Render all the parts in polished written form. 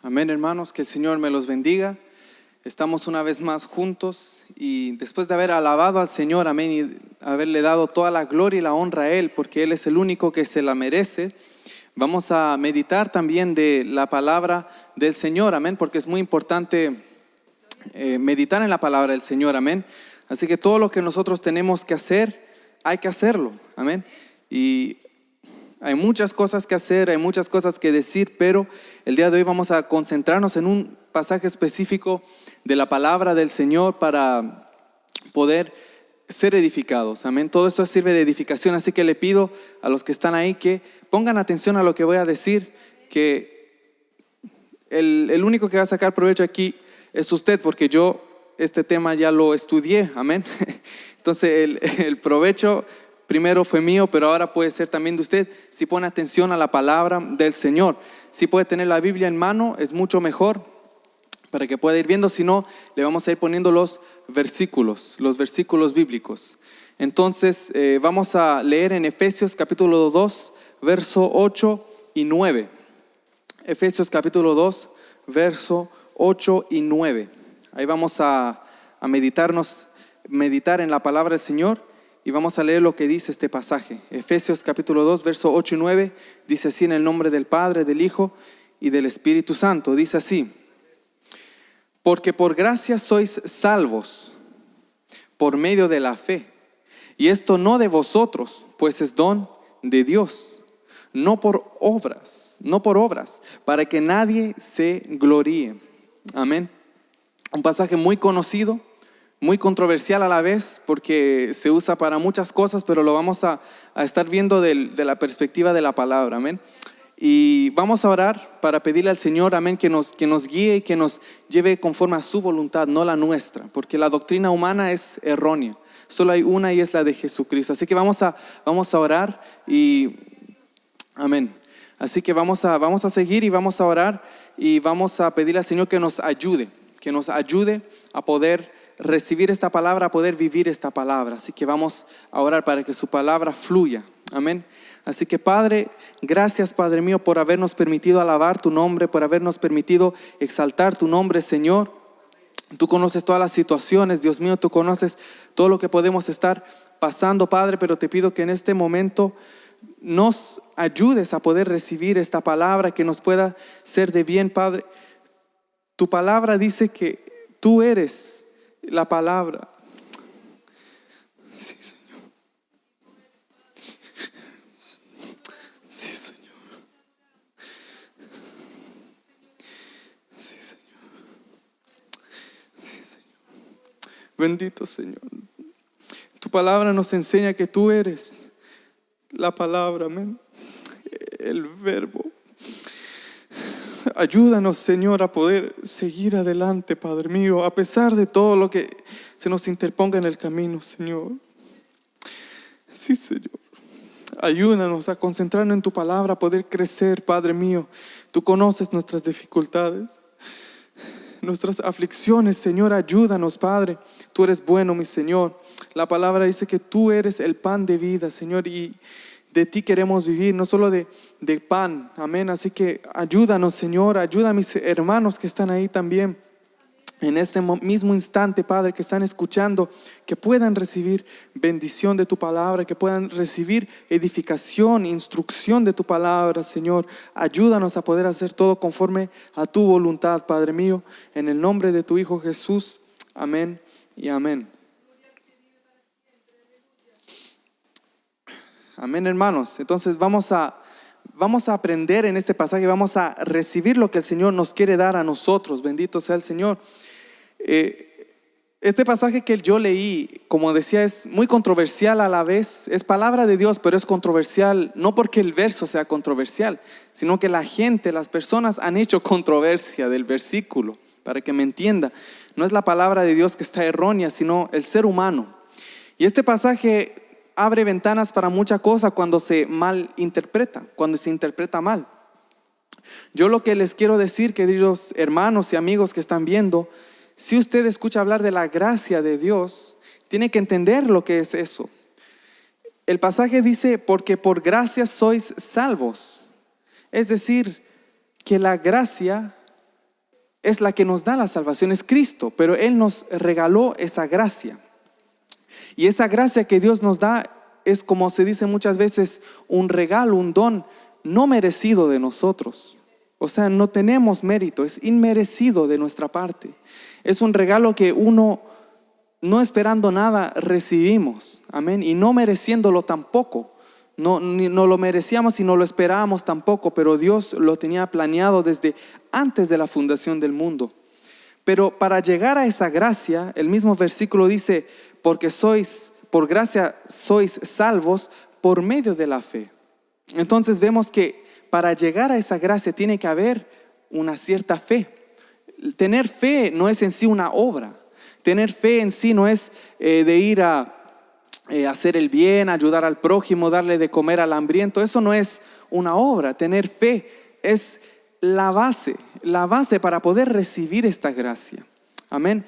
Amén, hermanos, que el Señor me los bendiga. Estamos una vez más juntos y después de haber alabado al Señor, amén, y haberle dado toda la gloria y la honra a Él, porque Él es el único que se la merece, vamos a meditar también de la palabra del Señor, amén, porque es muy importante meditar en la palabra del Señor, amén. Así que todo lo que nosotros tenemos que hacer, hay que hacerlo, amén. Y hay muchas cosas que hacer, hay muchas cosas que decir, pero el día de hoy vamos a concentrarnos en un pasaje específico de la palabra del Señor para poder ser edificados. Amén. Todo esto sirve de edificación, así que le pido a los que están ahí que pongan atención a lo que voy a decir, que el único que va a sacar provecho aquí es usted, porque yo este tema ya lo estudié. Amén. Entonces el provecho primero fue mío, pero ahora puede ser también de usted si pone atención a la palabra del Señor. Si puede tener la Biblia en mano, es mucho mejor para que pueda ir viendo. Si no, le vamos a ir poniendo los versículos bíblicos. Entonces vamos a leer en Efesios capítulo 2, verso 8 y 9. Efesios capítulo 2, verso 8 y 9. Ahí vamos a meditar en la palabra del Señor. Y vamos a leer lo que dice este pasaje. Efesios capítulo 2, verso 8 y 9, dice así: en el nombre del Padre, del Hijo y del Espíritu Santo. Dice así: porque por gracia sois salvos, por medio de la fe. Y esto no de vosotros, pues es don de Dios, no por obras, para que nadie se gloríe. Amén. Un pasaje muy conocido, muy controversial a la vez, porque se usa para muchas cosas, pero lo vamos a estar viendo de la perspectiva de la palabra, amén. Y vamos a orar para pedirle al Señor, amén, que nos guíe y que nos lleve conforme a su voluntad, no la nuestra, porque la doctrina humana es errónea. Solo hay una y es la de Jesucristo. Así que vamos a orar y amén. Así que vamos a seguir y vamos a orar y vamos a pedirle al Señor que nos ayude a poder recibir esta palabra, a poder vivir esta palabra. Así que vamos a orar para que su palabra fluya. Amén. Así que Padre, gracias Padre mío por habernos permitido alabar tu nombre, por habernos permitido exaltar tu nombre, Señor. Tú conoces todas las situaciones, Dios mío, tú conoces todo lo que podemos estar pasando, Padre, pero te pido que en este momento nos ayudes a poder recibir esta palabra, que nos pueda ser de bien, Padre. Tu palabra dice que tú eres la palabra. Sí, Señor. Sí, Señor. Sí, Señor. Sí, Señor. Bendito Señor. Tu palabra nos enseña que tú eres la palabra, amén. El verbo. Ayúdanos, Señor, a poder seguir adelante, Padre mío, a pesar de todo lo que se nos interponga en el camino, Señor. Sí, Señor. Ayúdanos a concentrarnos en tu palabra, a poder crecer, Padre mío. Tú conoces nuestras dificultades, nuestras aflicciones, Señor. Ayúdanos, Padre. Tú eres bueno, mi Señor. La palabra dice que tú eres el pan de vida, Señor, y de ti queremos vivir, no solo de pan, amén. Así que ayúdanos, Señor, ayuda a mis hermanos que están ahí también en este mismo instante, Padre, que están escuchando, que puedan recibir bendición de tu palabra, que puedan recibir edificación, instrucción de tu palabra, Señor. Ayúdanos a poder hacer todo conforme a tu voluntad, Padre mío, en el nombre de tu Hijo Jesús, amén y amén. Amén, hermanos. Entonces vamos a aprender en este pasaje, vamos a recibir lo que el Señor nos quiere dar a nosotros. Bendito sea el Señor. Este pasaje que yo leí, como decía, es muy controversial a la vez. Es palabra de Dios, pero es controversial, no porque el verso sea controversial, sino que la gente, las personas han hecho controversia del versículo. Para que me entienda, no es la palabra de Dios que está errónea, sino el ser humano. Y este pasaje abre ventanas para mucha cosa cuando se malinterpreta, cuando se interpreta mal. Yo lo que les quiero decir, queridos hermanos y amigos que están viendo, si usted escucha hablar de la gracia de Dios, tiene que entender lo que es eso. El pasaje dice, porque por gracia sois salvos. Es decir, que la gracia es la que nos da la salvación, es Cristo, pero Él nos regaló esa gracia. Y esa gracia que Dios nos da es, como se dice muchas veces, un regalo, un don no merecido de nosotros. O sea, no tenemos mérito, es inmerecido de nuestra parte. Es un regalo que uno, no esperando nada, recibimos. Amén. Y no mereciéndolo tampoco. No lo merecíamos y no lo esperábamos tampoco, pero Dios lo tenía planeado desde antes de la fundación del mundo. Pero para llegar a esa gracia, el mismo versículo dice, porque por gracia sois salvos por medio de la fe. Entonces vemos que para llegar a esa gracia tiene que haber una cierta fe. Tener fe no es en sí una obra. Tener fe en sí no es de ir a hacer el bien, ayudar al prójimo, darle de comer al hambriento. Eso no es una obra. Tener fe es la base para poder recibir esta gracia. Amén.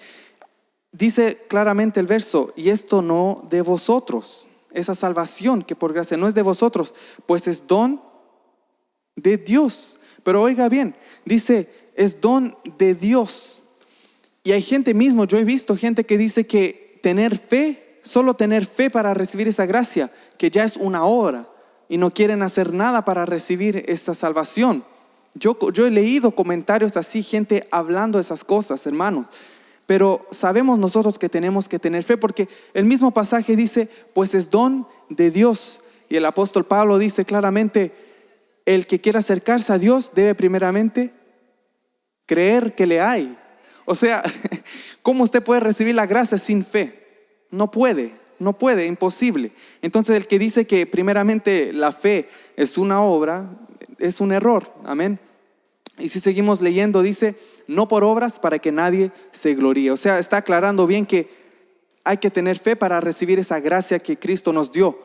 Dice claramente el verso, y esto no de vosotros. Esa salvación que por gracia no es de vosotros, pues es don de Dios. Pero oiga bien, dice, es don de Dios. Y hay gente mismo, yo he visto gente que dice que tener fe, solo tener fe para recibir esa gracia, que ya es una obra, y no quieren hacer nada para recibir esta salvación. Yo he leído comentarios así, gente hablando de esas cosas, hermanos. Pero sabemos nosotros que tenemos que tener fe, porque el mismo pasaje dice, pues es don de Dios. Y el apóstol Pablo dice claramente, el que quiera acercarse a Dios debe primeramente creer que le hay. O sea, ¿cómo usted puede recibir la gracia sin fe? No puede, imposible. Entonces el que dice que primeramente la fe es una obra, es un error. Amén. Y si seguimos leyendo, dice, no por obras para que nadie se gloríe. O sea, está aclarando bien que hay que tener fe para recibir esa gracia que Cristo nos dio.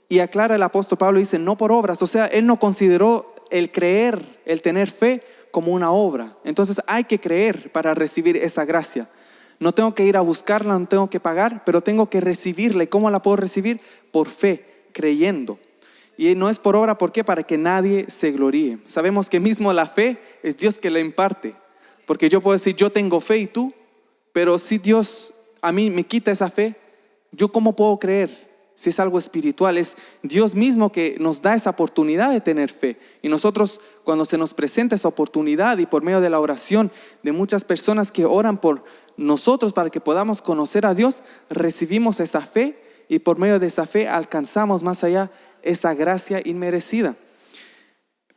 Y aclara el apóstol Pablo, dice, no por obras. O sea, él no consideró el creer, el tener fe como una obra. Entonces hay que creer para recibir esa gracia. No tengo que ir a buscarla, no tengo que pagar, pero tengo que recibirla. ¿Y cómo la puedo recibir? Por fe, creyendo. Y no es por obra, ¿por qué? Para que nadie se gloríe. Sabemos que mismo la fe es Dios que la imparte. Porque yo puedo decir, yo tengo fe y tú, pero si Dios a mí me quita esa fe, ¿yo cómo puedo creer? Si es algo espiritual, es Dios mismo que nos da esa oportunidad de tener fe. Y nosotros, cuando se nos presenta esa oportunidad y por medio de la oración de muchas personas que oran por nosotros para que podamos conocer a Dios, recibimos esa fe y por medio de esa fe alcanzamos más allá esa gracia inmerecida.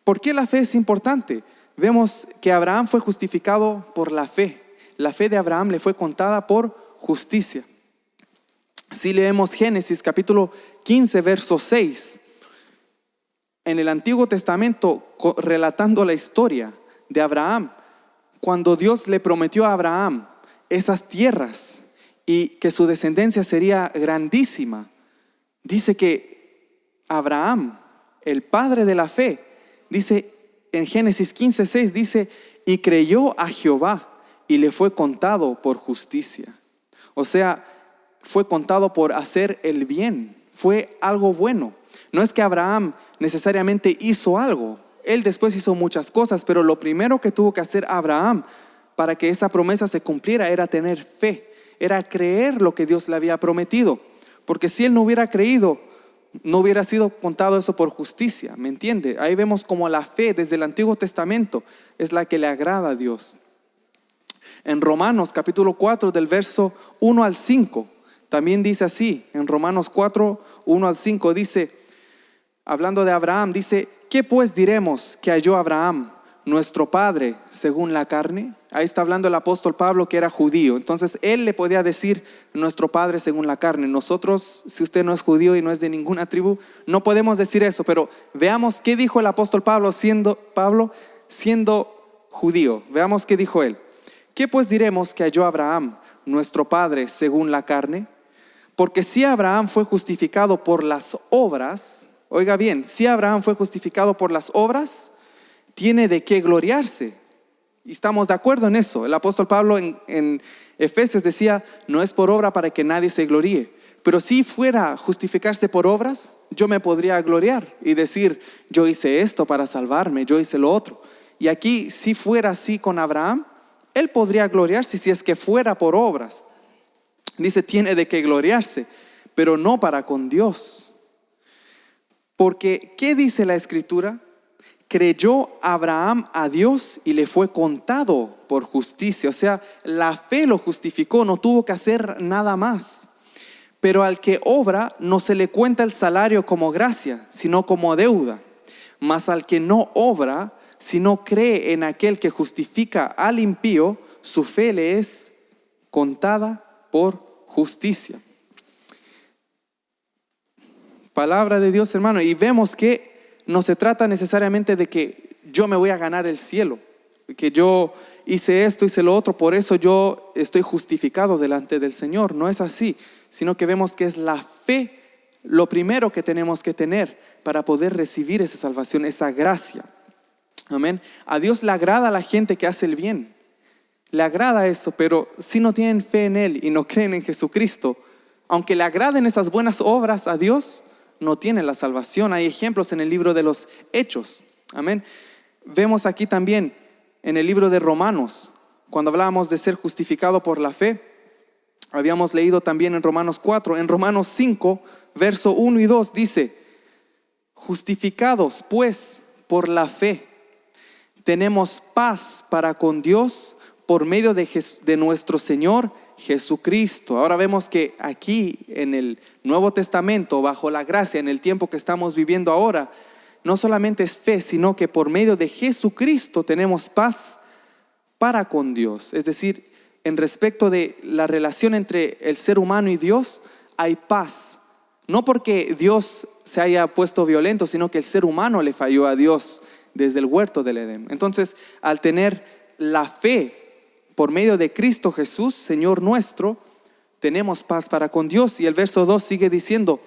¿Por qué la fe es importante? Vemos que Abraham fue justificado por la fe. La fe de Abraham le fue contada por justicia. Si leemos Génesis capítulo 15 verso 6, en el Antiguo Testamento relatando la historia de Abraham, cuando Dios le prometió a Abraham esas tierras y que su descendencia sería grandísima, dice que Abraham, el padre de la fe, dice en Génesis 15, 6, dice, y creyó a Jehová y le fue contado por justicia. O sea, fue contado por hacer el bien, fue algo bueno. No es que Abraham necesariamente hizo algo, él después hizo muchas cosas, pero lo primero que tuvo que hacer Abraham para que esa promesa se cumpliera era tener fe, era creer lo que Dios le había prometido. Porque si él no hubiera creído, no hubiera sido contado eso por justicia, ¿me entiende? Ahí vemos como la fe desde el Antiguo Testamento es la que le agrada a Dios. En Romanos capítulo 4 del verso 1 al 5, también dice así, en Romanos 4, 1 al 5 dice, hablando de Abraham, dice, ¿qué pues diremos que halló Abraham, nuestro padre, según la carne? Ahí está hablando el apóstol Pablo, que era judío. Entonces él le podía decir nuestro padre según la carne. Nosotros, si usted no es judío y no es de ninguna tribu, no podemos decir eso. Pero veamos qué dijo el apóstol Pablo siendo judío. Veamos qué dijo él. ¿Qué pues diremos que halló Abraham, nuestro padre, según la carne? Porque si Abraham fue justificado por las obras, oiga bien, si Abraham fue justificado por las obras, tiene de qué gloriarse. Y estamos de acuerdo en eso. El apóstol Pablo en Efesios decía, no es por obra para que nadie se gloríe. Pero si fuera a justificarse por obras, yo me podría gloriar y decir, yo hice esto para salvarme, yo hice lo otro. Y aquí, si fuera así con Abraham, Él podría gloriarse si es que fuera por obras. Dice, tiene de qué gloriarse, pero no para con Dios. Porque, ¿qué dice la Escritura? Creyó Abraham a Dios y le fue contado por justicia. O sea, la fe lo justificó, no tuvo que hacer nada más. Pero al que obra no se le cuenta el salario como gracia, sino como deuda. Mas al que no obra, sino cree en aquel que justifica al impío, su fe le es contada por justicia. Palabra de Dios, hermano. Y vemos que no se trata necesariamente de que yo me voy a ganar el cielo, que yo hice esto, hice lo otro, por eso yo estoy justificado delante del Señor. No es así, sino que vemos que es la fe lo primero que tenemos que tener para poder recibir esa salvación, esa gracia. Amén. A Dios le agrada a la gente que hace el bien. Le agrada eso, pero si no tienen fe en Él y no creen en Jesucristo, aunque le agraden esas buenas obras a Dios, no tienen la salvación. Hay ejemplos en el libro de los Hechos. Amén. Vemos aquí también en el libro de Romanos, cuando hablábamos de ser justificado por la fe, habíamos leído también en Romanos 4, en Romanos 5, verso 1 y 2 dice, justificados pues por la fe, tenemos paz para con Dios por medio de nuestro Señor Jesucristo. Ahora vemos que aquí en el Nuevo Testamento, bajo la gracia, en el tiempo que estamos viviendo ahora, no solamente es fe, sino que por medio de Jesucristo tenemos paz para con Dios. Es decir, en respecto de la relación entre el ser humano y Dios, hay paz. No porque Dios se haya puesto violento, sino que el ser humano le falló a Dios desde el huerto del Edén. Entonces, al tener la fe por medio de Cristo Jesús, Señor nuestro, tenemos paz para con Dios. Y el verso 2 sigue diciendo,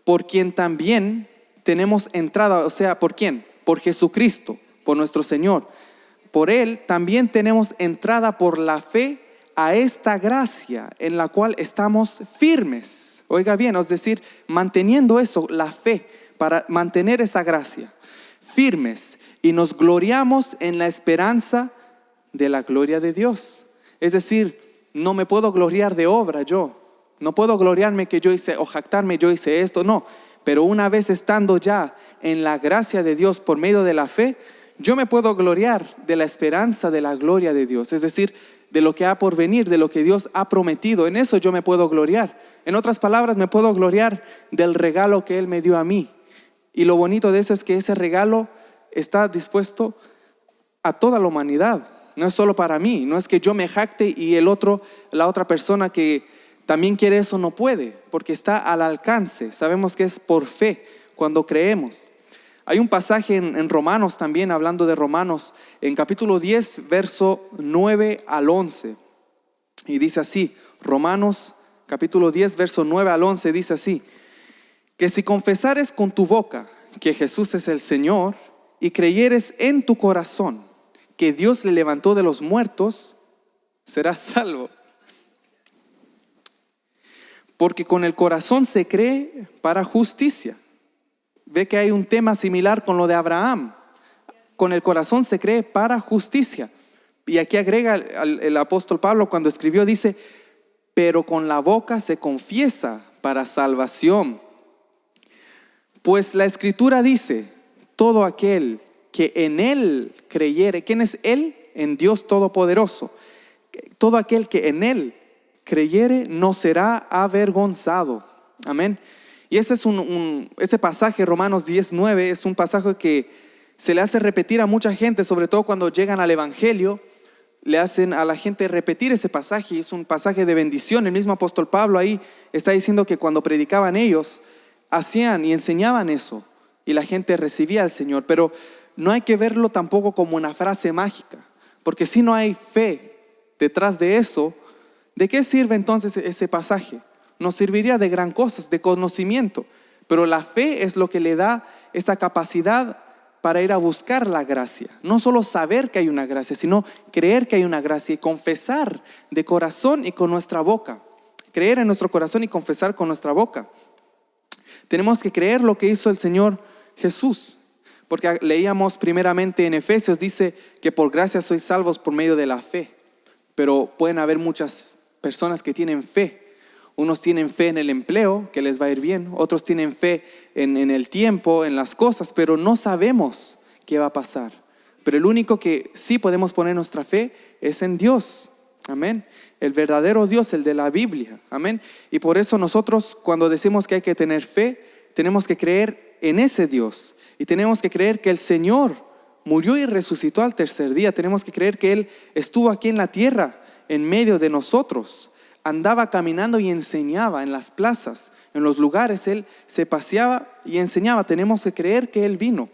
por quien también tenemos entrada. O sea, ¿por quién? Por Jesucristo, por nuestro Señor. Por Él también tenemos entrada por la fe a esta gracia en la cual estamos firmes. Oiga bien, es decir, manteniendo eso, la fe, para mantener esa gracia, firmes, y nos gloriamos en la esperanza de la gloria de Dios. Es decir, no me puedo gloriar de obra yo, no puedo gloriarme que yo hice o jactarme yo hice esto, no. Pero una vez estando ya en la gracia de Dios por medio de la fe, yo me puedo gloriar de la esperanza de la gloria de Dios. Es decir, de lo que ha por venir, de lo que Dios ha prometido. En eso yo me puedo gloriar. En otras palabras, me puedo gloriar del regalo que Él me dio a mí. Y lo bonito de eso es que ese regalo está dispuesto a toda la humanidad. No es solo para mí. No es que yo me jacte y la otra persona que también quiere eso no puede, porque está al alcance. Sabemos que es por fe cuando creemos. Hay un pasaje en Romanos también, hablando de Romanos, en capítulo 10, verso 9 al 11. Y dice así, Romanos capítulo 10, verso 9 al 11, dice así, que si confesares con tu boca que Jesús es el Señor y creyeres en tu corazón que Dios le levantó de los muertos, serás salvo. Porque con el corazón se cree para justicia. Ve que hay un tema similar con lo de Abraham. Con el corazón se cree para justicia. Y aquí agrega el apóstol Pablo cuando escribió, dice, pero con la boca se confiesa para salvación. Pues la Escritura dice, todo aquel que en Él creyere. ¿Quién es Él? En Dios Todopoderoso. Todo aquel que en Él creyere no será avergonzado. Amén. Y ese es ese pasaje, Romanos 10:9, es un pasaje que se le hace repetir a mucha gente, sobre todo cuando llegan al Evangelio, le hacen a la gente repetir ese pasaje. Es un pasaje de bendición. El mismo apóstol Pablo ahí está diciendo que cuando predicaban ellos, hacían y enseñaban eso, y la gente recibía al Señor. Pero no hay que verlo tampoco como una frase mágica, porque si no hay fe detrás de eso, ¿de qué sirve entonces ese pasaje? Nos serviría de gran cosas, de conocimiento, pero la fe es lo que le da esa capacidad para ir a buscar la gracia. No solo saber que hay una gracia, sino creer que hay una gracia y confesar de corazón y con nuestra boca. Creer en nuestro corazón y confesar con nuestra boca. Tenemos que creer lo que hizo el Señor Jesús, porque leíamos primeramente en Efesios, dice que por gracia sois salvos por medio de la fe. pero pueden haber muchas personas que tienen fe. Unos tienen fe en el empleo, que les va a ir bien. Otros tienen fe en el tiempo, en las cosas, pero no sabemos qué va a pasar. Pero el único que sí podemos poner nuestra fe es en Dios. Amén. El verdadero Dios, el de la Biblia. Amén. Y por eso nosotros, cuando decimos que hay que tener fe, tenemos que creer en ese Dios. Y tenemos que creer que el Señor murió y resucitó al tercer día. Tenemos que creer que Él estuvo aquí en la tierra, en medio de nosotros. Andaba caminando y enseñaba en las plazas, en los lugares. Él se paseaba y enseñaba. Tenemos que creer que Él vino,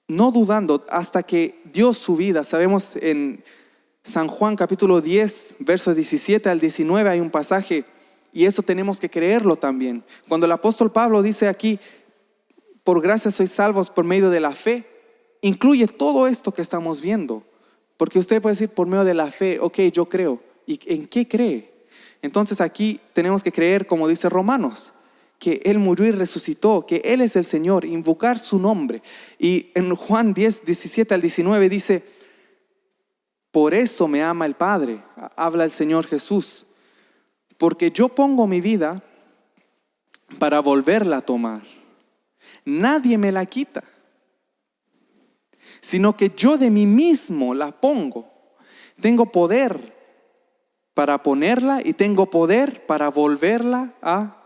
no dudando hasta que dio su vida. Sabemos en San Juan capítulo 10, versos 17 al 19 hay un pasaje, y eso tenemos que creerlo también. Cuando el apóstol Pablo dice aquí, por gracia sois salvos por medio de la fe, incluye todo esto que estamos viendo. Porque usted puede decir, por medio de la fe, ok, yo creo. ¿Y en qué cree? Entonces aquí tenemos que creer, como dice Romanos, que Él murió y resucitó, que Él es el Señor, invocar su nombre. Y en Juan 10, 17 al 19 dice, por eso me ama el Padre, habla el Señor Jesús, porque yo pongo mi vida para volverla a tomar. Nadie me la quita, sino que yo de mí mismo la pongo. Tengo poder para ponerla y tengo poder para volverla a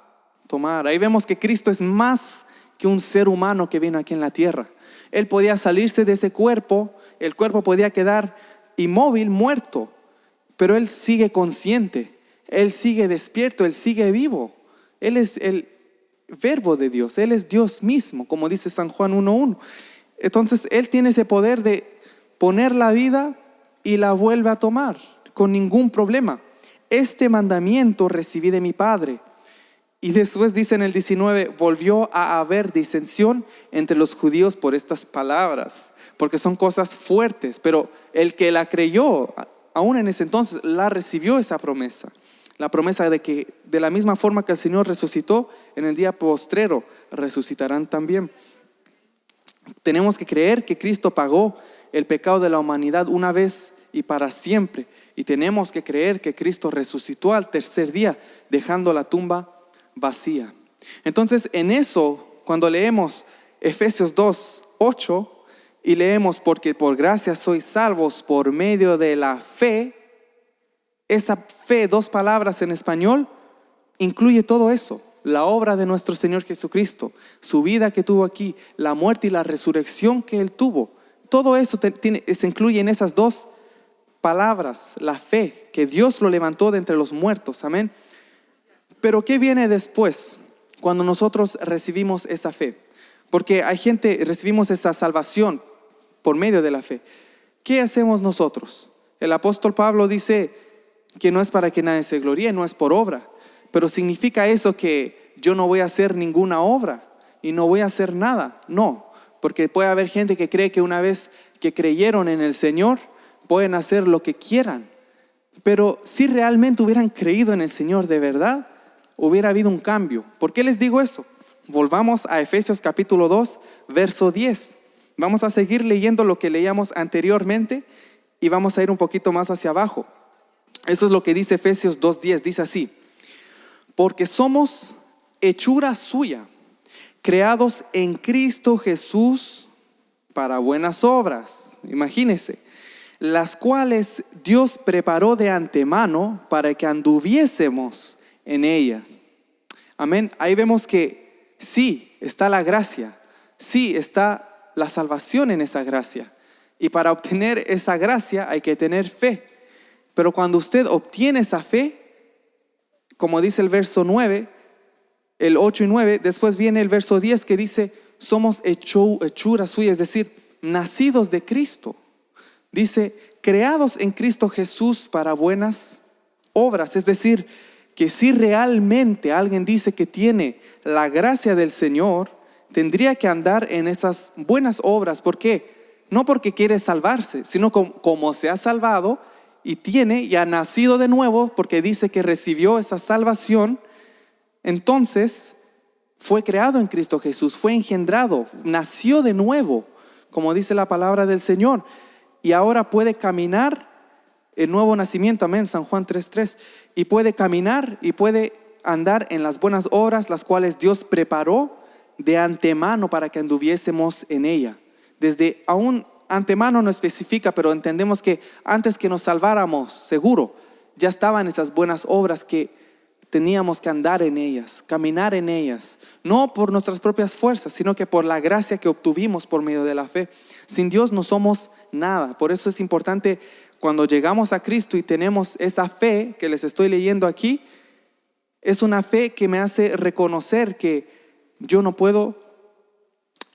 tomar. Ahí vemos que Cristo es más que un ser humano que vino aquí en la tierra. Él podía salirse de ese cuerpo, el cuerpo podía quedar inmóvil, muerto, pero Él sigue consciente, Él sigue despierto, Él sigue vivo. Él es el verbo de Dios, Él es Dios mismo, como dice San Juan 1:1. Entonces Él tiene ese poder de poner la vida y la vuelve a tomar con ningún problema. Este mandamiento recibí de mi Padre. Y después dice en el 19, volvió a haber disensión entre los judíos por estas palabras, porque son cosas fuertes, pero el que la creyó, aún en ese entonces, la recibió esa promesa. La promesa de que de la misma forma que el Señor resucitó, en el día postrero resucitarán también. Tenemos que creer que Cristo pagó el pecado de la humanidad una vez y para siempre. Y tenemos que creer que Cristo resucitó al tercer día, dejando la tumba vacía. Entonces, en eso, cuando leemos Efesios 2:8 y leemos, porque por gracia sois salvos por medio de la fe, esa fe, dos palabras en español, incluye todo eso. La obra de nuestro Señor Jesucristo, su vida que tuvo aquí, la muerte y la resurrección que Él tuvo. Todo eso se incluye en esas dos palabras, la fe, que Dios lo levantó de entre los muertos. Amén. Pero ¿qué viene después cuando nosotros recibimos esa fe? Porque hay gente, recibimos esa salvación por medio de la fe. ¿Qué hacemos nosotros? El apóstol Pablo dice que no es para que nadie se gloríe, no es por obra. Pero ¿significa eso que yo no voy a hacer ninguna obra y no voy a hacer nada? No, porque puede haber gente que cree que una vez que creyeron en el Señor pueden hacer lo que quieran. Pero si realmente hubieran creído en el Señor de verdad, hubiera habido un cambio. ¿Por qué les digo eso? Volvamos a Efesios capítulo 2, verso 10. Vamos a seguir leyendo lo que leíamos anteriormente y vamos a ir un poquito más hacia abajo. Eso es lo que dice Efesios 2:10. Dice así: porque somos hechura suya, creados en Cristo Jesús para buenas obras. Imagínense, las cuales Dios preparó de antemano para que anduviésemos en ellas. Amén. Ahí vemos que sí está la gracia, sí está la salvación en esa gracia. Y para obtener esa gracia hay que tener fe. Pero cuando usted obtiene esa fe, como dice el verso 9, el 8 y 9, después viene el verso 10 que dice, somos hechura suya, es decir, nacidos de Cristo. Dice, creados en Cristo Jesús para buenas obras. Es decir, que si realmente alguien dice que tiene la gracia del Señor, tendría que andar en esas buenas obras. ¿Por qué? No porque quiere salvarse, sino como se ha salvado y tiene y ha nacido de nuevo, porque dice que recibió esa salvación. Entonces fue creado en Cristo Jesús, fue engendrado, nació de nuevo, como dice la palabra del Señor, y ahora puede caminar el nuevo nacimiento, amén, San Juan 3:3, y puede caminar y puede andar en las buenas obras, las cuales Dios preparó de antemano para que anduviésemos en ella. Desde aún antemano no especifica, pero entendemos que antes que nos salváramos, seguro, ya estaban esas buenas obras que teníamos que andar en ellas, caminar en ellas, no por nuestras propias fuerzas, sino que por la gracia que obtuvimos por medio de la fe. Sin Dios no somos nada. Por eso es importante cuando llegamos a Cristo y tenemos esa fe que les estoy leyendo aquí, es una fe que me hace reconocer que yo no puedo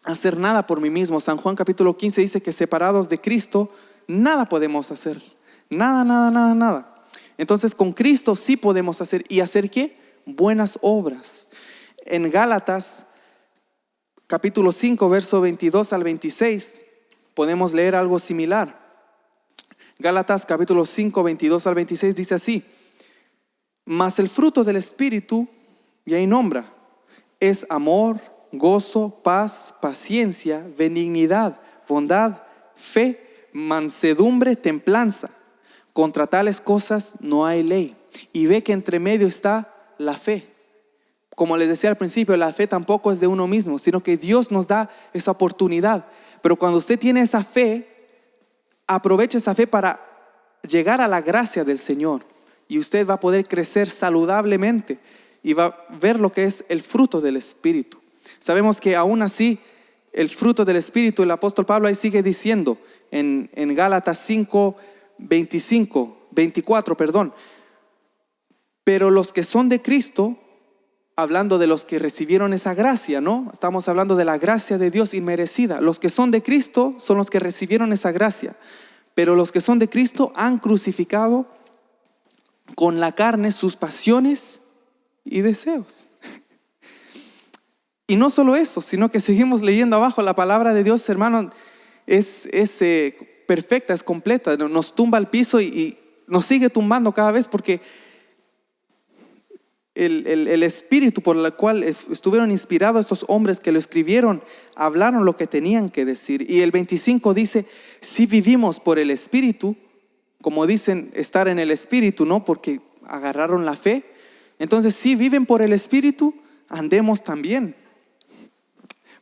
hacer nada por mí mismo. San Juan capítulo 15 dice que separados de Cristo, nada podemos hacer. Nada, nada, nada, nada. Entonces con Cristo sí podemos hacer. ¿Y hacer qué? Buenas obras. En Gálatas capítulo 5 verso 22 al 26 podemos leer algo similar. Gálatas capítulo 5 22 al 26 dice así: mas el fruto del Espíritu, y ahí nombra, es amor, gozo, paz, paciencia, benignidad, bondad, fe, mansedumbre, templanza. Contra tales cosas no hay ley. Y ve que entre medio está la fe. Como les decía al principio, la fe tampoco es de uno mismo, sino que Dios nos da esa oportunidad. Pero cuando usted tiene esa fe, aproveche esa fe para llegar a la gracia del Señor. Y usted va a poder crecer saludablemente y va a ver lo que es el fruto del Espíritu. Sabemos que aún así, el fruto del Espíritu, el apóstol Pablo ahí sigue diciendo en Gálatas 24, pero los que son de Cristo, hablando de los que recibieron esa gracia, ¿no? Estamos hablando de la gracia de Dios inmerecida. Los que son de Cristo son los que recibieron esa gracia, pero los que son de Cristo han crucificado con la carne sus pasiones y deseos. Y no solo eso, sino que seguimos leyendo abajo. La palabra de Dios, hermano, es perfecta, es completa. Nos tumba al piso y nos sigue tumbando cada vez, porque el espíritu por el cual estuvieron inspirados estos hombres que lo escribieron, hablaron lo que tenían que decir. Y el 25 dice: si vivimos por el espíritu, como dicen, estar en el espíritu, ¿no? Porque agarraron la fe. Entonces, si viven por el espíritu, andemos también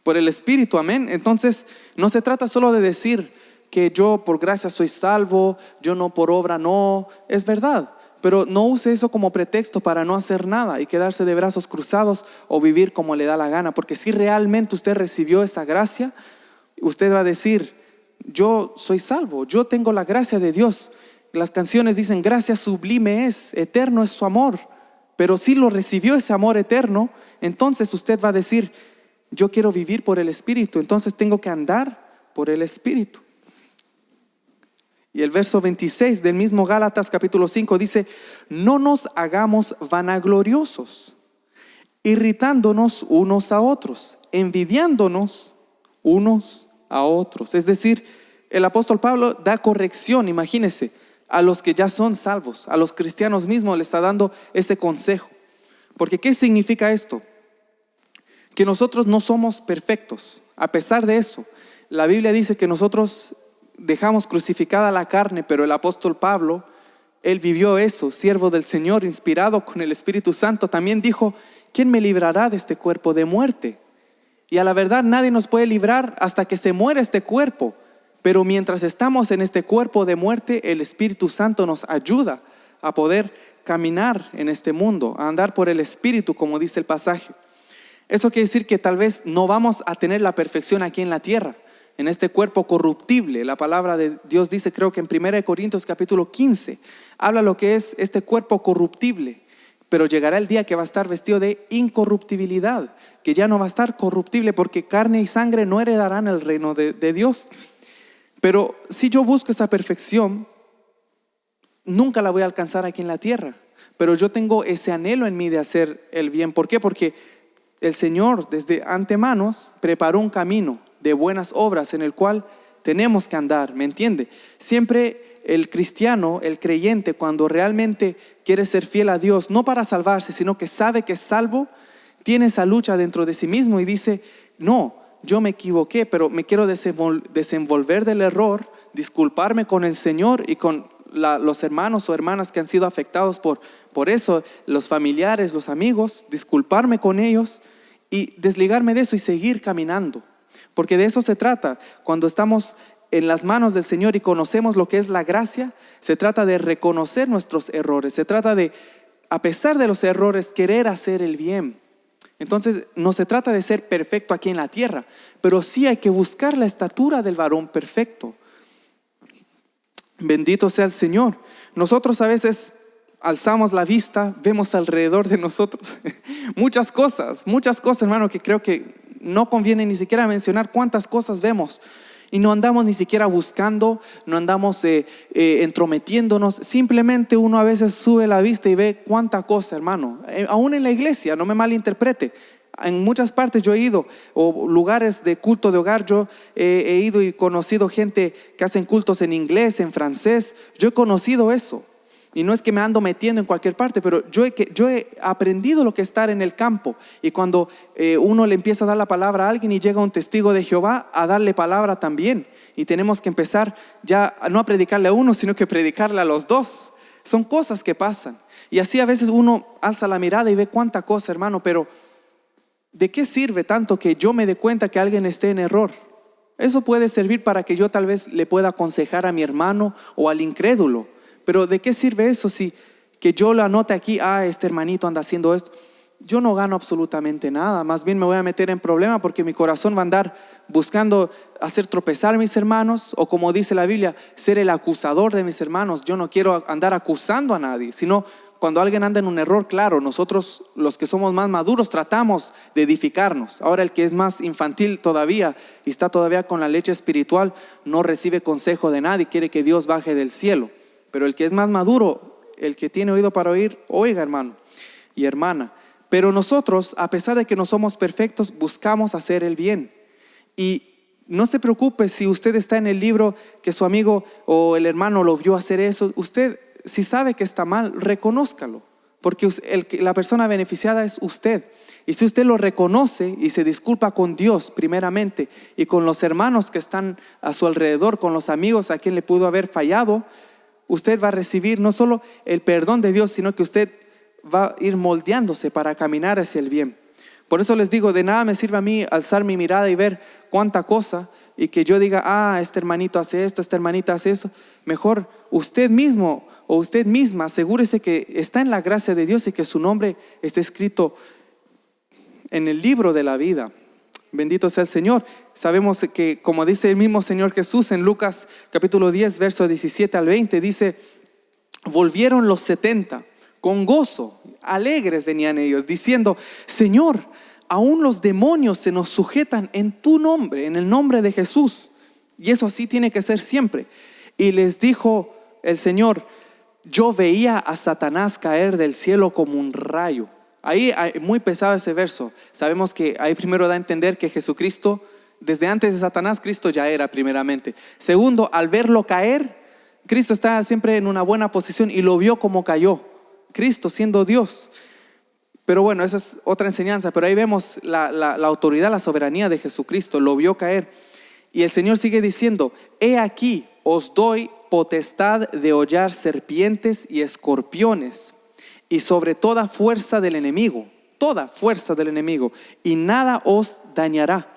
por el espíritu, amén. Entonces, no se trata solo de decir que yo por gracia soy salvo, yo no por obra, no. Es verdad, pero no use eso como pretexto para no hacer nada y quedarse de brazos cruzados o vivir como le da la gana. Porque si realmente usted recibió esa gracia, usted va a decir: yo soy salvo, yo tengo la gracia de Dios. Las canciones dicen: gracia sublime es, eterno es su amor. Pero si lo recibió ese amor eterno, entonces usted va a decir: yo quiero vivir por el Espíritu, entonces tengo que andar por el Espíritu. Y el verso 26 del mismo Gálatas capítulo 5 dice: no nos hagamos vanagloriosos, irritándonos unos a otros, envidiándonos unos a otros. Es decir, el apóstol Pablo da corrección, imagínense, a los que ya son salvos, a los cristianos mismos le está dando ese consejo. Porque ¿qué significa esto? Que nosotros no somos perfectos. A pesar de eso, la Biblia dice que nosotros dejamos crucificada la carne, pero el apóstol Pablo, él vivió eso, siervo del Señor, inspirado con el Espíritu Santo, también dijo: ¿quién me librará de este cuerpo de muerte? Y a la verdad nadie nos puede librar hasta que se muera este cuerpo. Pero mientras estamos en este cuerpo de muerte, el Espíritu Santo nos ayuda a poder caminar en este mundo, a andar por el Espíritu, como dice el pasaje. Eso quiere decir que tal vez no vamos a tener la perfección aquí en la tierra, en este cuerpo corruptible. La palabra de Dios dice, creo que en 1 Corintios capítulo 15, habla lo que es este cuerpo corruptible. Pero llegará el día que va a estar vestido de incorruptibilidad, que ya no va a estar corruptible, porque carne y sangre no heredarán el reino de Dios. Pero si yo busco esa perfección, nunca la voy a alcanzar aquí en la tierra. Pero yo tengo ese anhelo en mí de hacer el bien. ¿Por qué? Porque el Señor desde antemanos preparó un camino de buenas obras en el cual tenemos que andar, ¿me entiende? Siempre el cristiano, el creyente, cuando realmente quiere ser fiel a Dios, no para salvarse, sino que sabe que es salvo, tiene esa lucha dentro de sí mismo y dice: no, yo me equivoqué, pero me quiero desenvolver del error, disculparme con el Señor y con los hermanos o hermanas que han sido afectados por eso, los familiares, los amigos, disculparme con ellos y desligarme de eso y seguir caminando. Porque de eso se trata. Cuando estamos en las manos del Señor y conocemos lo que es la gracia, se trata de reconocer nuestros errores. Se trata de, a pesar de los errores, querer hacer el bien. Entonces, no se trata de ser perfecto aquí en la tierra, pero sí hay que buscar la estatura del varón perfecto. Bendito sea el Señor. Nosotros a veces alzamos la vista, vemos alrededor de nosotros muchas cosas, hermano, que creo que no conviene ni siquiera mencionar cuántas cosas vemos. Y no andamos ni siquiera buscando, no andamos entrometiéndonos. Simplemente uno a veces sube la vista y ve cuánta cosa, hermano. Aún en la iglesia, no me malinterprete. En muchas partes yo he ido, o lugares de culto de hogar, yo he ido y conocido gente que hacen cultos en inglés, en francés. Yo he conocido eso. Y no es que me ando metiendo en cualquier parte, pero yo he aprendido lo que es estar en el campo. Y cuando uno le empieza a dar la palabra a alguien y llega un testigo de Jehová a darle palabra también. Y tenemos que empezar ya no a predicarle a uno, sino que predicarle a los dos. Son cosas que pasan. Y así a veces uno alza la mirada y ve cuánta cosa, hermano, pero ¿de qué sirve tanto que yo me dé cuenta que alguien esté en error? Eso puede servir para que yo tal vez le pueda aconsejar a mi hermano o al incrédulo. Pero ¿de qué sirve eso si que yo lo anote aquí? Este hermanito anda haciendo esto. Yo no gano absolutamente nada. Más bien me voy a meter en problema porque mi corazón va a andar buscando hacer tropezar a mis hermanos. O como dice la Biblia, ser el acusador de mis hermanos. Yo no quiero andar acusando a nadie, sino cuando alguien anda en un error, claro, nosotros los que somos más maduros tratamos de edificarnos. Ahora el que es más infantil todavía y está todavía con la leche espiritual no recibe consejo de nadie, quiere que Dios baje del cielo. Pero el que es más maduro, el que tiene oído para oír, oiga, hermano y hermana. Pero nosotros, a pesar de que no somos perfectos, buscamos hacer el bien. Y no se preocupe si usted está en el libro que su amigo o el hermano lo vio hacer eso. Usted, si sabe que está mal, reconózcalo. Porque la persona beneficiada es usted. Y si usted lo reconoce y se disculpa con Dios primeramente y con los hermanos que están a su alrededor, con los amigos a quien le pudo haber fallado, usted va a recibir no solo el perdón de Dios, sino que usted va a ir moldeándose para caminar hacia el bien. Por eso les digo, de nada me sirve a mí alzar mi mirada y ver cuánta cosa y que yo diga, este hermanito hace esto, esta hermanita hace eso. Mejor usted mismo o usted misma asegúrese que está en la gracia de Dios y que su nombre esté escrito en el libro de la vida. Bendito sea el Señor. Sabemos que, como dice el mismo Señor Jesús en Lucas capítulo 10, verso 17 al 20, dice: volvieron los 70 con gozo, alegres venían ellos, diciendo: Señor, aún los demonios se nos sujetan en tu nombre, en el nombre de Jesús. Y eso así tiene que ser siempre. Y les dijo el Señor: yo veía a Satanás caer del cielo como un rayo. Ahí muy pesado ese verso. Sabemos que ahí primero da a entender que Jesucristo, desde antes de Satanás, Cristo ya era primeramente. Segundo, al verlo caer, Cristo estaba siempre en una buena posición y lo vio como cayó. Cristo siendo Dios. Pero bueno, esa es otra enseñanza. Pero ahí vemos la autoridad, la soberanía de Jesucristo. Lo vio caer. Y el Señor sigue diciendo: he aquí, os doy potestad de hollar serpientes y escorpiones, y sobre toda fuerza del enemigo, y nada os dañará.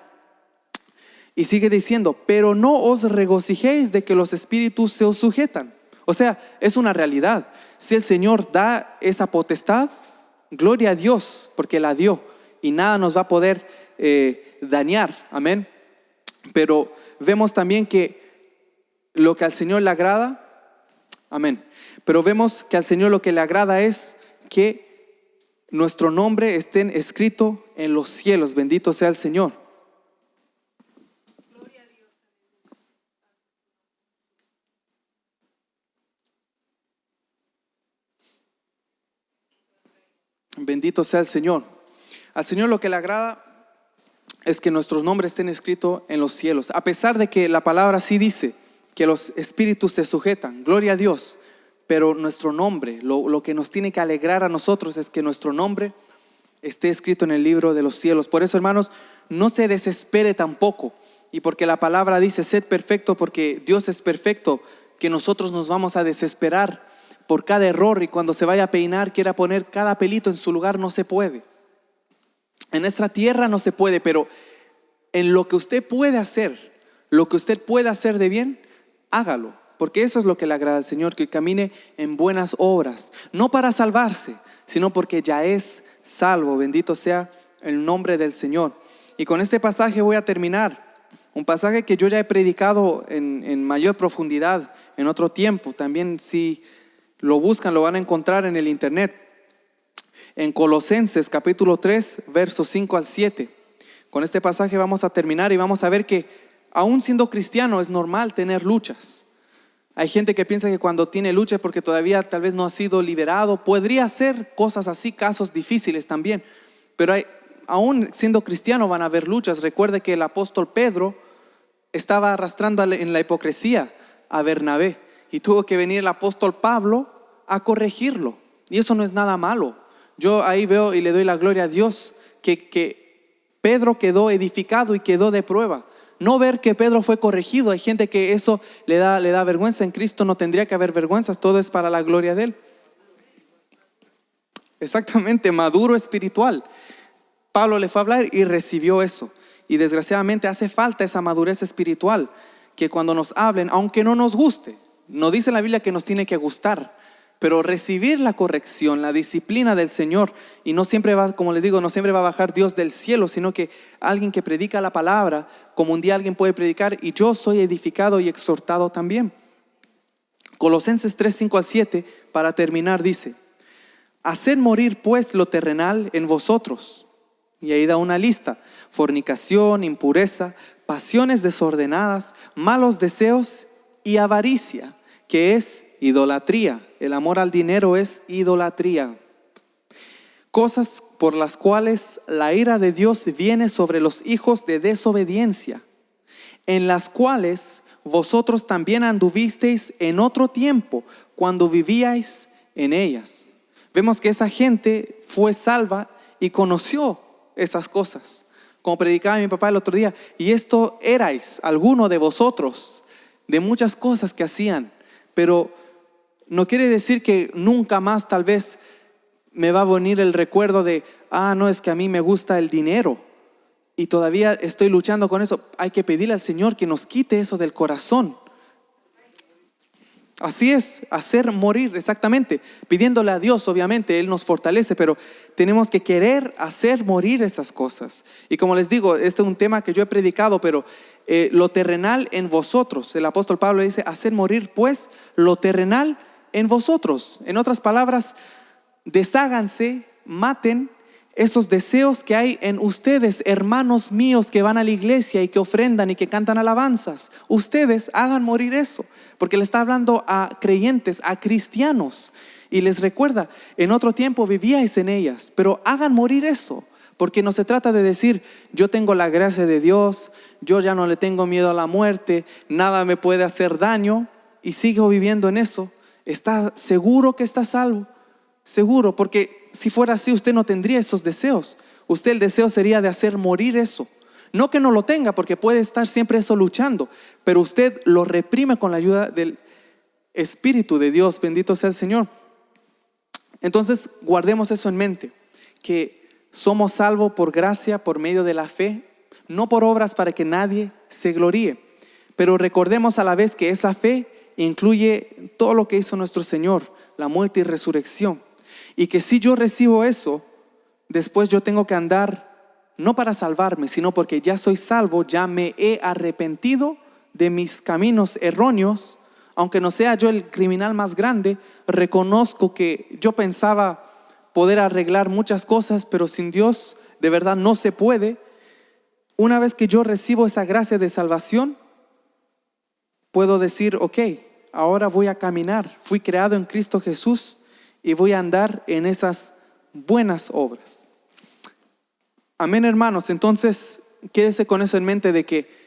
Y sigue diciendo: pero no os regocijéis de que los espíritus se os sujetan. O sea, es una realidad. Si el Señor da esa potestad, gloria a Dios, porque la dio, y nada nos va a poder dañar. Amén. Pero vemos también que lo que al Señor le agrada, amén. Pero vemos que al Señor lo que le agrada es que nuestro nombre esté escrito en los cielos. Bendito sea el Señor. Gloria a Dios. Bendito sea el Señor. Al Señor lo que le agrada es que nuestros nombres estén escritos en los cielos. A pesar de que la palabra sí dice que los espíritus se sujetan, gloria a Dios. Pero nuestro nombre, lo que nos tiene que alegrar a nosotros es que nuestro nombre esté escrito en el libro de los cielos. Por eso, hermanos, no se desespere tampoco. Y porque la palabra dice: sed perfecto porque Dios es perfecto. que nosotros nos vamos a desesperar por cada error y cuando se vaya a peinar quiera poner cada pelito en su lugar. No se puede. En nuestra tierra no se puede, pero en lo que usted puede hacer, lo que usted puede hacer de bien, hágalo. Porque eso es lo que le agrada al Señor, que camine en buenas obras. No para salvarse, sino porque ya es salvo. Bendito sea el nombre del Señor. Y con este pasaje voy a terminar. Un pasaje que yo ya he predicado en mayor profundidad en otro tiempo. También si lo buscan lo van a encontrar en el internet. En Colosenses capítulo 3, versos 5 al 7. Con este pasaje vamos a terminar y vamos a ver que aún siendo cristiano es normal tener luchas. Hay gente que piensa que cuando tiene lucha es porque todavía tal vez no ha sido liberado. Podría ser cosas así, casos difíciles también. Pero aún siendo cristiano van a haber luchas. Recuerde que el apóstol Pedro estaba arrastrando en la hipocresía a Bernabé. Y tuvo que venir el apóstol Pablo a corregirlo. Y eso no es nada malo. Yo ahí veo y le doy la gloria a Dios que Pedro quedó edificado y quedó de prueba. No ver que Pedro fue corregido. Hay gente que eso le da vergüenza. En Cristo no tendría que haber vergüenzas. Todo es para la gloria de Él. Exactamente, maduro espiritual. Pablo le fue a hablar y recibió eso. Y desgraciadamente hace falta esa madurez espiritual. Que cuando nos hablen, aunque no nos guste, no dice la Biblia que nos tiene que gustar, pero recibir la corrección, la disciplina del Señor. Y no siempre va, como les digo, no siempre va a bajar Dios del cielo, sino que alguien que predica la palabra, como un día alguien puede predicar, y yo soy edificado y exhortado también. Colosenses 3, 5 al 7, para terminar, dice: haced morir pues lo terrenal en vosotros. Y ahí da una lista: fornicación, impureza, pasiones desordenadas, malos deseos y avaricia, que es idolatría. El amor al dinero es idolatría. Cosas por las cuales la ira de Dios viene sobre los hijos de desobediencia, en las cuales vosotros también anduvisteis en otro tiempo, cuando vivíais en ellas. Vemos que esa gente fue salva y conoció esas cosas. Como predicaba mi papá el otro día, y esto erais alguno de vosotros, de muchas cosas que hacían, pero no quiere decir que nunca más tal vez me va a venir el recuerdo de, no, es que a mí me gusta el dinero y todavía estoy luchando con eso. Hay que pedirle al Señor que nos quite eso del corazón. Así es, hacer morir, exactamente. Pidiéndole a Dios, obviamente, Él nos fortalece, pero tenemos que querer hacer morir esas cosas. Y como les digo, este es un tema que yo he predicado, pero lo terrenal en vosotros. El apóstol Pablo dice, hacer morir pues lo terrenal en vosotros. En otras palabras, desháganse, maten esos deseos que hay en ustedes, hermanos míos que van a la iglesia y que ofrendan y que cantan alabanzas. Ustedes hagan morir eso, porque le está hablando a creyentes, a cristianos, y les recuerda, en otro tiempo vivíais en ellas, pero hagan morir eso. Porque no se trata de decir, yo tengo la gracia de Dios, yo ya no le tengo miedo a la muerte, nada me puede hacer daño, y sigo viviendo en eso. ¿Está seguro que está salvo? Seguro, porque si fuera así usted no tendría esos deseos. Usted, el deseo sería de hacer morir eso. No que no lo tenga, porque puede estar siempre eso luchando, pero usted lo reprime con la ayuda del Espíritu de Dios. Bendito sea el Señor. Entonces guardemos eso en mente, que somos salvos por gracia, por medio de la fe, no por obras para que nadie se gloríe. Pero recordemos a la vez que esa fe incluye todo lo que hizo nuestro Señor, la muerte y resurrección. Y que si yo recibo eso, después yo tengo que andar, no para salvarme, sino porque ya soy salvo, ya me he arrepentido de mis caminos erróneos. Aunque no sea yo el criminal más grande, reconozco que yo pensaba poder arreglar muchas cosas, pero sin Dios de verdad no se puede. Una vez que yo recibo esa gracia de salvación, puedo decir, ok, ahora voy a caminar. Fui creado en Cristo Jesús y voy a andar en esas buenas obras. Amén, hermanos. Entonces, quédese con eso en mente, de que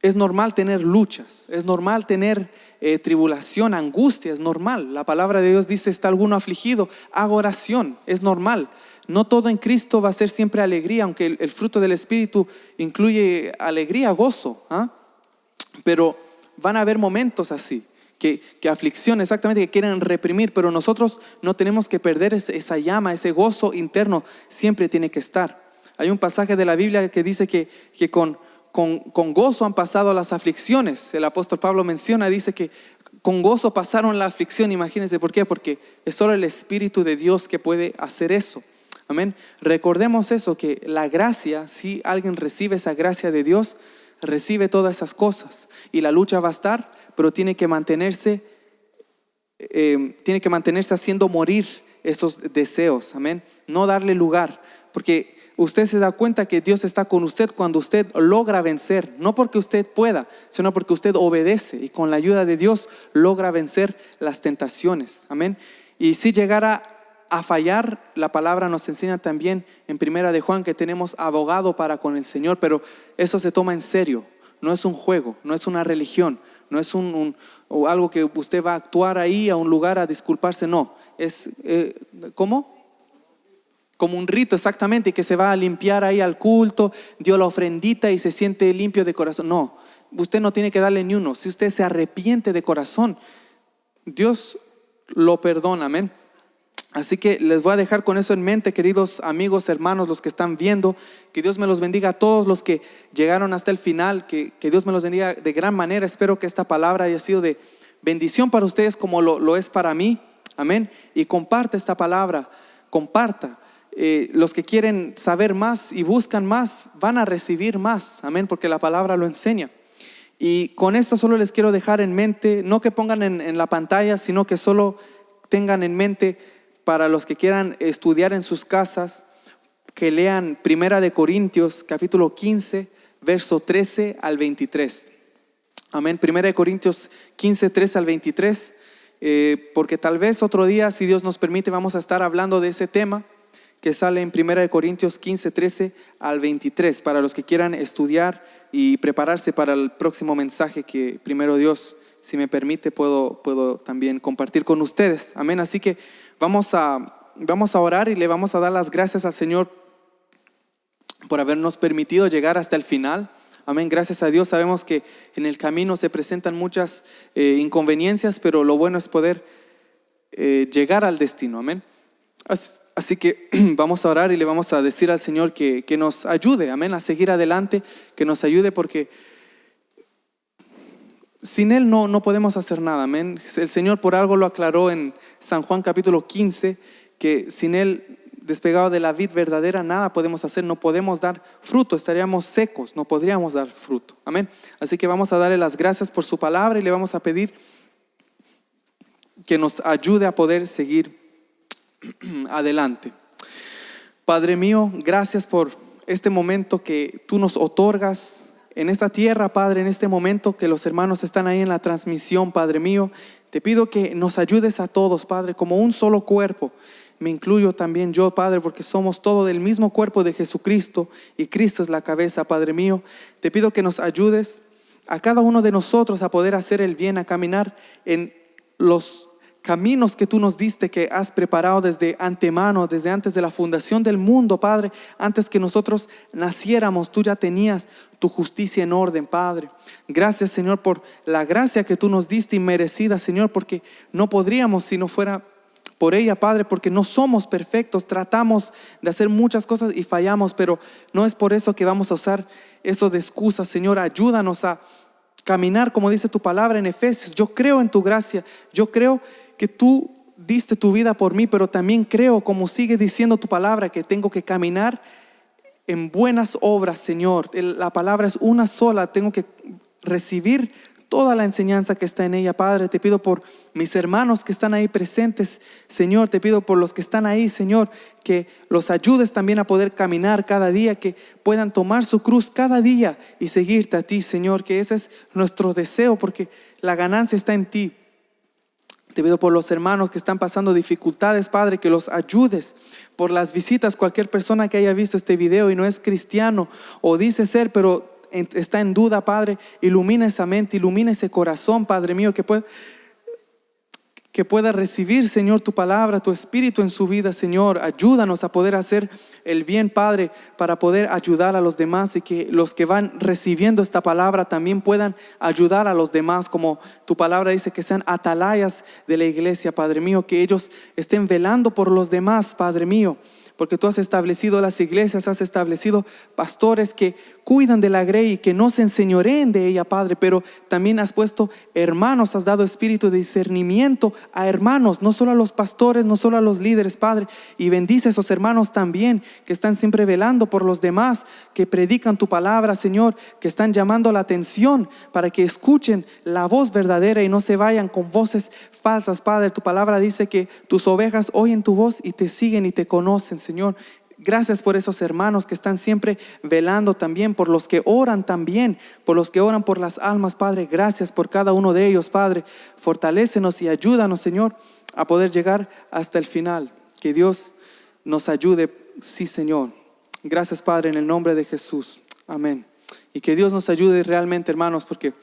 es normal tener luchas, es normal tener tribulación, angustia, es normal. La palabra de Dios dice, está alguno afligido, haga oración, es normal. No todo en Cristo va a ser siempre alegría, aunque el fruto del Espíritu incluye alegría, gozo, pero van a haber momentos así, que aflicción, exactamente, que quieren reprimir, pero nosotros no tenemos que perder esa llama, ese gozo interno, siempre tiene que estar. Hay un pasaje de la Biblia que dice que con gozo han pasado las aflicciones. El apóstol Pablo menciona, dice que con gozo pasaron la aflicción. Imagínense, ¿por qué? Porque es solo el Espíritu de Dios que puede hacer eso. Amén. Recordemos eso, que la gracia, si alguien recibe esa gracia de Dios, recibe todas esas cosas. Y la lucha va a estar, pero tiene que mantenerse haciendo morir esos deseos. Amén. No darle lugar, porque usted se da cuenta que Dios está con usted cuando usted logra vencer, no porque usted pueda, sino porque usted obedece y con la ayuda de Dios logra vencer las tentaciones. Amén. Y si llegara a fallar, la palabra nos enseña también en Primera de Juan que tenemos abogado para con el Señor, pero eso se toma en serio, no es un juego, no es una religión, no es o algo que usted va a actuar ahí a un lugar a disculparse, no, es ¿cómo? Como un rito, exactamente, que se va a limpiar ahí al culto, dio la ofrendita y se siente limpio de corazón. No, usted no tiene que darle ni uno. Si usted se arrepiente de corazón, Dios lo perdona, amén. Así que les voy a dejar con eso en mente, queridos amigos, hermanos, los que están viendo. Que Dios me los bendiga a todos los que llegaron hasta el final, que Dios me los bendiga de gran manera. Espero que esta palabra haya sido de bendición para ustedes como lo es para mí, amén. Y comparta esta palabra, comparta. Los que quieren saber más y buscan más van a recibir más, amén, porque la palabra lo enseña. Y con esto solo les quiero dejar en mente, no que pongan en la pantalla, sino que solo tengan en mente, para los que quieran estudiar en sus casas, que lean Primera de Corintios capítulo 15 verso 13 al 23. Amén. Primera de Corintios 15, 13 al 23, porque tal vez otro día, si Dios nos permite, vamos a estar hablando de ese tema que sale en 1 Corintios 15, 13 al 23, para los que quieran estudiar y prepararse para el próximo mensaje que primero Dios, si me permite, puedo también compartir con ustedes. Amén. Así que vamos a orar y le vamos a dar las gracias al Señor por habernos permitido llegar hasta el final. Amén. Gracias a Dios. Sabemos que en el camino se presentan muchas inconveniencias, pero lo bueno es poder llegar al destino. Amén. Así que vamos a orar y le vamos a decir al Señor que nos ayude, amén, a seguir adelante, que nos ayude, porque sin Él no podemos hacer nada, amén. El Señor por algo lo aclaró en San Juan capítulo 15, que sin Él, despegado de la vid verdadera, nada podemos hacer, no podemos dar fruto, estaríamos secos, no podríamos dar fruto, amén. Así que vamos a darle las gracias por su palabra y le vamos a pedir que nos ayude a poder seguir adelante. Padre mío, gracias por este momento que tú nos otorgas en esta tierra, Padre, en este momento que los hermanos están ahí en la transmisión, Padre mío. Te pido que nos ayudes a todos, Padre, como un solo cuerpo. Me incluyo también yo, Padre, porque somos todo del mismo cuerpo de Jesucristo y Cristo es la cabeza, Padre mío. Te pido que nos ayudes a cada uno de nosotros a poder hacer el bien, a caminar en los caminos que tú nos diste, que has preparado desde antemano, desde antes de la fundación del mundo, Padre. Antes que nosotros naciéramos, tú ya tenías tu justicia en orden, Padre. Gracias, Señor, por la gracia que tú nos diste inmerecida, Señor, porque no podríamos si no fuera por ella, Padre, porque no somos perfectos. Tratamos de hacer muchas cosas y fallamos, pero no es por eso que vamos a usar eso de excusa, Señor. Ayúdanos a caminar como dice tu palabra en Efesios. Yo creo en tu gracia, yo creo que tú diste tu vida por mí, pero también creo, como sigue diciendo tu palabra, que tengo que caminar en buenas obras, Señor. La palabra es una sola, tengo que recibir toda la enseñanza que está en ella, Padre. Te pido por mis hermanos que están ahí presentes, Señor. Te pido por los que están ahí, Señor, que los ayudes también a poder caminar cada día, que puedan tomar su cruz cada día y seguirte a ti, Señor, que ese es nuestro deseo, porque la ganancia está en ti. Te pido por los hermanos que están pasando dificultades, Padre, que los ayudes. Por las visitas, cualquier persona que haya visto este video y no es cristiano o dice ser, pero está en duda, Padre, ilumina esa mente, ilumina ese corazón, Padre mío, que que pueda recibir, Señor, tu palabra, tu espíritu en su vida, Señor. Ayúdanos a poder hacer el bien, Padre, para poder ayudar a los demás y que los que van recibiendo esta palabra también puedan ayudar a los demás, como tu palabra dice, que sean atalayas de la iglesia, Padre mío, que ellos estén velando por los demás, Padre mío. Porque tú has establecido las iglesias, has establecido pastores que cuidan de la grey y que no se enseñoreen de ella, Padre. Pero también has puesto hermanos, has dado espíritu de discernimiento a hermanos, no solo a los pastores, no solo a los líderes, Padre. Y bendice a esos hermanos también que están siempre velando por los demás, que predican tu palabra, Señor, que están llamando la atención para que escuchen la voz verdadera y no se vayan con voces falsas, Padre. Tu palabra dice que tus ovejas oyen tu voz y te siguen y te conocen, Señor. Gracias por esos hermanos que están siempre velando también, por los que oran también, por los que oran por las almas, Padre. Gracias por cada uno de ellos, Padre. Fortalécenos y ayúdanos, Señor, a poder llegar hasta el final. Que Dios nos ayude, sí, Señor. Gracias, Padre, en el nombre de Jesús. Amén. Y que Dios nos ayude realmente, hermanos, porque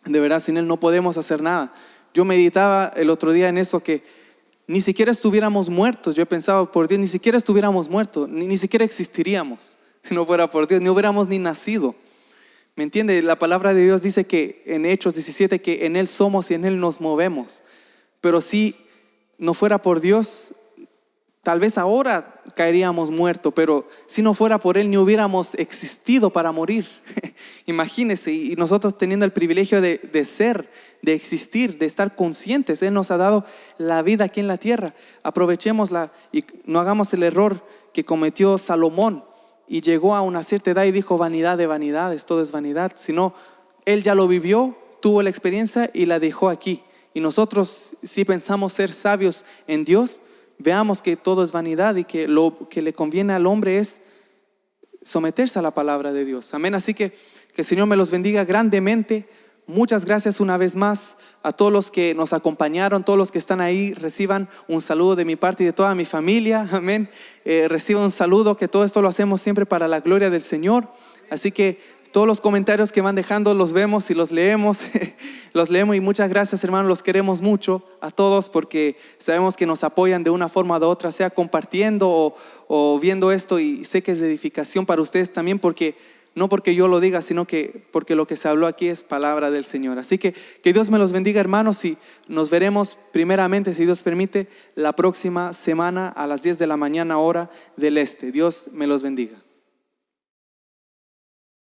de verdad sin Él no podemos hacer nada. Yo meditaba el otro día en eso, que ni siquiera estuviéramos muertos. Yo pensaba, por Dios, ni siquiera estuviéramos muertos, ni siquiera existiríamos si no fuera por Dios, ni hubiéramos ni nacido. ¿Me entiende? La palabra de Dios dice que en Hechos 17 que en Él somos y en Él nos movemos. Pero si no fuera por Dios, tal vez ahora caeríamos muertos, pero si no fuera por Él, ni hubiéramos existido para morir. Imagínense, y nosotros teniendo el privilegio de ser, de existir, de estar conscientes. Él nos ha dado la vida aquí en la tierra. Aprovechémosla y no hagamos el error que cometió Salomón y llegó a una cierta edad y dijo: vanidad de vanidades, todo es vanidad. Sino él ya lo vivió, tuvo la experiencia y la dejó aquí. Y nosotros, si pensamos ser sabios en Dios, veamos que todo es vanidad y que lo que le conviene al hombre es someterse a la palabra de Dios. Amén. Así que el Señor me los bendiga grandemente. Muchas gracias una vez más a todos los que nos acompañaron, todos los que están ahí. Reciban un saludo de mi parte y de toda mi familia. Amén. Reciban un saludo, que todo esto lo hacemos siempre para la gloria del Señor. Así que todos los comentarios que van dejando los vemos y los leemos. Los leemos, y muchas gracias, hermanos. Los queremos mucho a todos, porque sabemos que nos apoyan de una forma o de otra, sea compartiendo o viendo esto, y sé que es de edificación para ustedes también, porque no porque yo lo diga, sino que porque lo que se habló aquí es palabra del Señor. Así que Dios me los bendiga, hermanos, y nos veremos primeramente, si Dios permite, la próxima semana a las 10 de la mañana, hora del este. Dios me los bendiga.